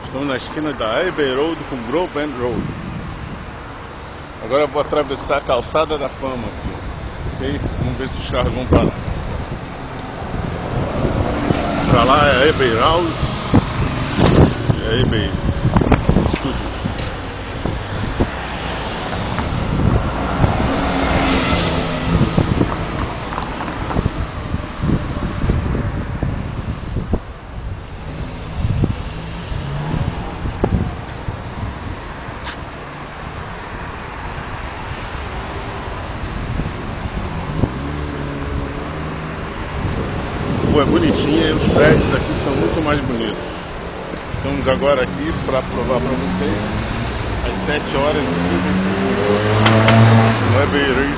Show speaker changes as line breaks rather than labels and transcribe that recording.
Estamos na esquina da Abbey Road com Grove End Road. Agora eu vou atravessar a calçada da Fama aqui, ok? Vamos ver se os carros vão parar. Pra lá é Abbey House, é Abbey Studios. É bonitinha e os prédios aqui são muito mais bonitos. Estamos agora aqui para provar para vocês às 7 horas no Abbey Road.